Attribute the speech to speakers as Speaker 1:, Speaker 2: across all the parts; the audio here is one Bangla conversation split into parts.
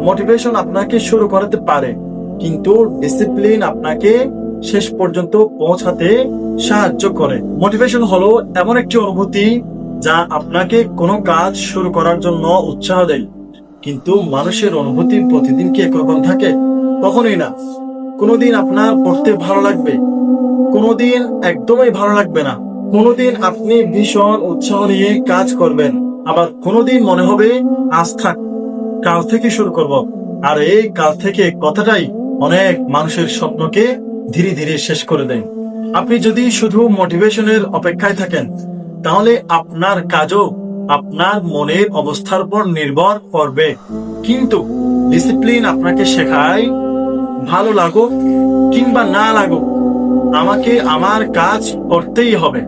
Speaker 1: মোটিভেশন আপনাকে শুরু করাতে পারে, কিন্তু ডিসিপ্লিন আপনাকে শেষ পর্যন্ত পৌঁছাতে সাহায্য করে। মোটিভেশন হলো এমন একটি অনুভূতি যা আপনাকে কোনো কাজ শুরু করার জন্য উৎসাহ দেয়। কিন্তু মানুষের অনুভূতি প্রতিদিন কি একরকম থাকে? কখনোই না। কোনোদিন আপনার পড়তে ভালো লাগবে, কোনোদিন একদমই ভালো লাগবে না। কোনোদিন আপনি ভীষণ উৎসাহ নিয়ে কাজ করবেন, আবার কোনোদিন মনে হবে আজ থাক, কাল থেকে শুরু করব। আর এই কাল থেকে কথাটাই অনেক মানুষের স্বপ্নকে ধীরে ধীরে শেষ করে দেয়। আপনি যদি শুধু মোটিভেশনের অপেক্ষায় থাকেন, তাহলে আপনার কাজও আপনার মনের অবস্থার উপর নির্ভর করবে। কিন্তু ডিসিপ্লিন আপনাকে শেখায়, ভালো লাগুক কিংবা না লাগুক, আমাকে আমার কাজ করতেই হবে।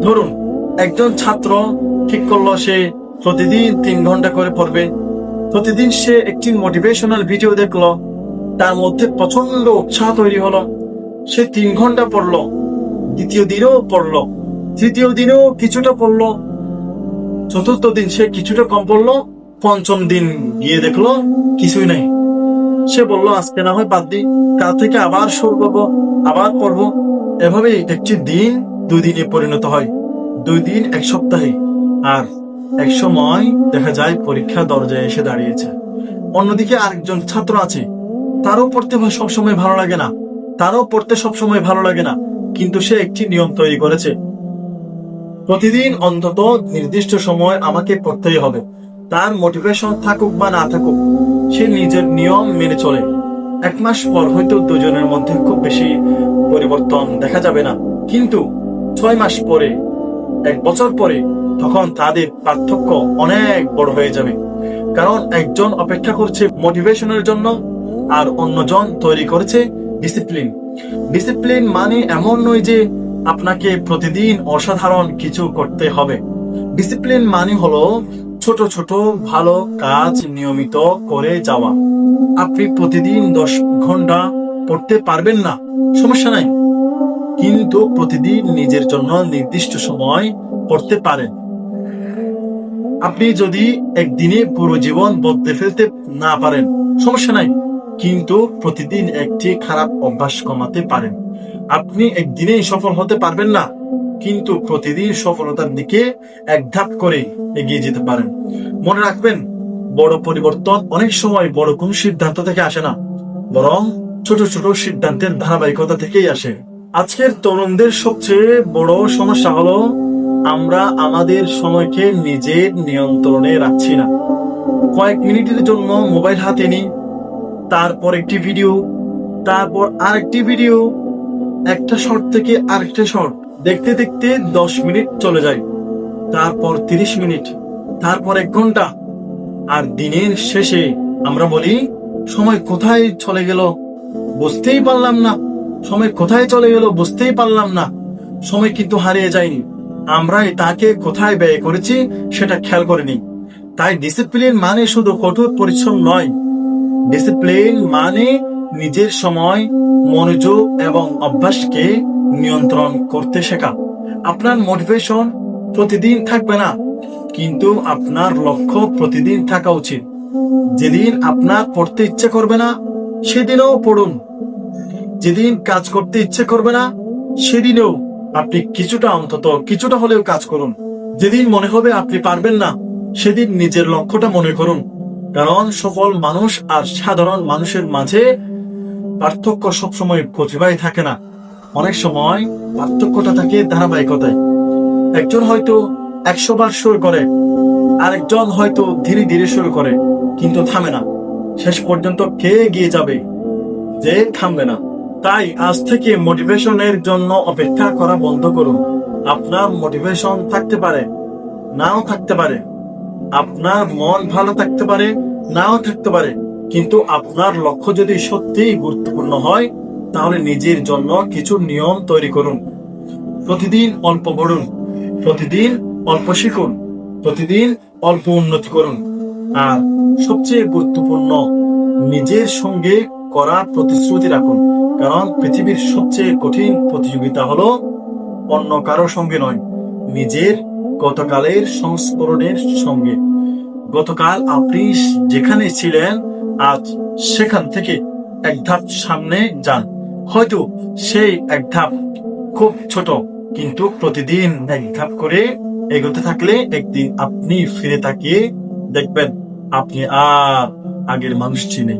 Speaker 1: ধরুন, একজন ছাত্র ঠিক করলো সে প্রতিদিন 3 ঘন্টা করে পড়বে। প্রতিদিন সে একটি মোটিভেশনাল ভিডিও দেখলো, তার মধ্যে প্রচন্ড উৎসাহ তৈরি হলো। সে 3 ঘন্টা পড়লো, দ্বিতীয় দিনও পড়লো, তৃতীয় দিনেও কিছুটা পড়লো, চতুর্থ দিন সে কিছুটা কম পড়লো, পঞ্চম দিন গিয়ে দেখলো কিছুই নাই। সে বলল আজকে না হয় বাদ দিই, কাল থেকে আবার শুরু করবো, আবার পড়বো। এভাবে একটি দিন 2 দিনে পরিণত হয়, 2 দিন 1 সপ্তাহে, আর এক সময় দেখা যায় পরীক্ষা দরজায় এসে দাঁড়িয়েছে। অন্যদিকে আরেকজন ছাত্র আছে, তারও পড়তে সবসময় ভালো লাগে না, কিন্তু সে একটি নিয়ম তৈরি করেছে, প্রতিদিন অন্তত নির্দিষ্ট সময় আমাকে পড়তেই হবে। তার মোটিভেশন থাকুক বা না থাকুক, সে নিজের নিয়ম মেনে চলে। 1 মাস পর হয়তো দুজনের মধ্যে খুব বেশি পরিবর্তন দেখা যাবে না, কিন্তু 6 মাস পরে, 1 বছর পরে, তখন তাদের পার্থক্য অনেক বড় হয়ে যাবে। কারণ একজন অপেক্ষা করছে মোটিভেশনের জন্য, আর অন্যজন তৈরি করেছে ডিসিপ্লিন। ডিসিপ্লিন মানে এমন নয় যে আপনাকে প্রতিদিন অসাধারণ কিছু করতে হবে। ডিসিপ্লিন মানে হলো ছোট ছোট ভালো কাজ নিয়মিত করে যাওয়া। আপনি প্রতিদিন 10 ঘন্টা পড়তে পারবেন না, সমস্যা নাই, কিন্তু প্রতিদিন নিজের জন্য নির্দিষ্ট সময় পড়তে পারেন। আপনি যদি একদিনে পুরো জীবন বদলে ফেলতে না পারেন, সমস্যা নাই, কিন্তু প্রতিদিন একটি খারাপ অভ্যাস কমাতে পারেন। আপনি একদিনেই সফল হতে পারবেন না, কিন্তু প্রতিদিন সফলতার দিকে 1 ধাপ করে এগিয়ে যেতে পারেন। মনে রাখবেন, বড় পরিবর্তন অনেক সময় বড় কোন সিদ্ধান্ত থেকে আসে না, বরং ছোট ছোট সিদ্ধান্তের ধারাবাহিকতা থেকেই আসে। আজকের তরুণদের সবচেয়ে বড় সমস্যা হলো আমরা আমাদের সময়কে নিজের নিয়ন্ত্রণে রাখছি না। কয়েক মিনিটের জন্য মোবাইল হাতে নিই, তারপর একটি ভিডিও, তারপর আরেকটি ভিডিও, একটা শর্ট থেকে আরেকটা শর্ট দেখতে দেখতে 10 মিনিট চলে যায়, তারপর 30 মিনিট, তারপর 1 ঘন্টা। আর দিনের শেষে আমরা বলি সময় কোথায় চলে গেল বুঝতেই পারলাম না, সময় কিন্তু হারিয়ে যায়নি, আমরাই তাকে কোথায় ব্যয় করেছি সেটা খেয়াল করিনি। তাই ডিসিপ্লিন মানে শুধু কঠোর পরিশ্রম নয়, ডিসিপ্লিন মানে নিজের সময়, মনোযোগ এবং অভ্যাসকে নিয়ন্ত্রণ করতে শেখা। আপনার মোটিভেশন প্রতিদিন থাকবে না, কিন্তু আপনার লক্ষ্য প্রতিদিন থাকা উচিত। যেদিন আপনার পড়তে ইচ্ছে করবে না, সেদিনও পড়ুন। যেদিন কাজ করতে ইচ্ছে করবে না, সেদিনও আপনি কিছুটা হলেও কাজ করুন। যেদিন মনে হবে আপনি পারবেন না, সেদিন নিজের লক্ষ্যটা মনে করুন। কারণ সফল মানুষ আর সাধারণ মানুষের মাঝে পার্থক্য সবসময় প্রতিভাই থাকে না, অনেক সময় পার্থক্যটা থাকে ধারাবাহিকতায়। একজন হয়তো 100 বার শুরু করে, আরেকজন হয়তো ধীরে ধীরে শুরু করে, কিন্তু থামে না। শেষ পর্যন্ত কে এগিয়ে যাবে, যে থামবে না। তাই আজ থেকে মোটিভেশনের জন্য অপেক্ষা করা বন্ধ করুন। আপনার মোটিভেশন থাকতে পারে, নাও থাকতে পারে, আপনার মন ভালো থাকতে পারে, নাও থাকতে পারে, কিন্তু আপনার লক্ষ্য যদি সত্যিই গুরুত্বপূর্ণ হয়, তাহলে নিজের জন্য কিছু নিয়ম তৈরি করুন। প্রতিদিন অল্প পড়ুন, প্রতিদিন অল্প শিখুন, প্রতিদিন অল্প উন্নতি করুন, আর সবচেয়ে গুরুত্বপূর্ণ, নিজের সঙ্গে করা প্রতিশ্রুতি রাখুন। কারণ পৃথিবীর সবচেয়ে কঠিন প্রতিযোগিতা হলো অন্য কারো সঙ্গে নয়, নিজের গতকালের সংস্করণের সঙ্গে। গতকাল আপনি যেখানে ছিলেন আজ সেখান থেকে এক ধাপ সামনে যান। হয়তো সেই এক ধাপ খুব ছোট, কিন্তু প্রতিদিন এক ধাপ করে এগোতে থাকলে একদিন আপনি ফিরে তাকিয়ে দেখবেন আপনি আর আগের মানুষটি নেই।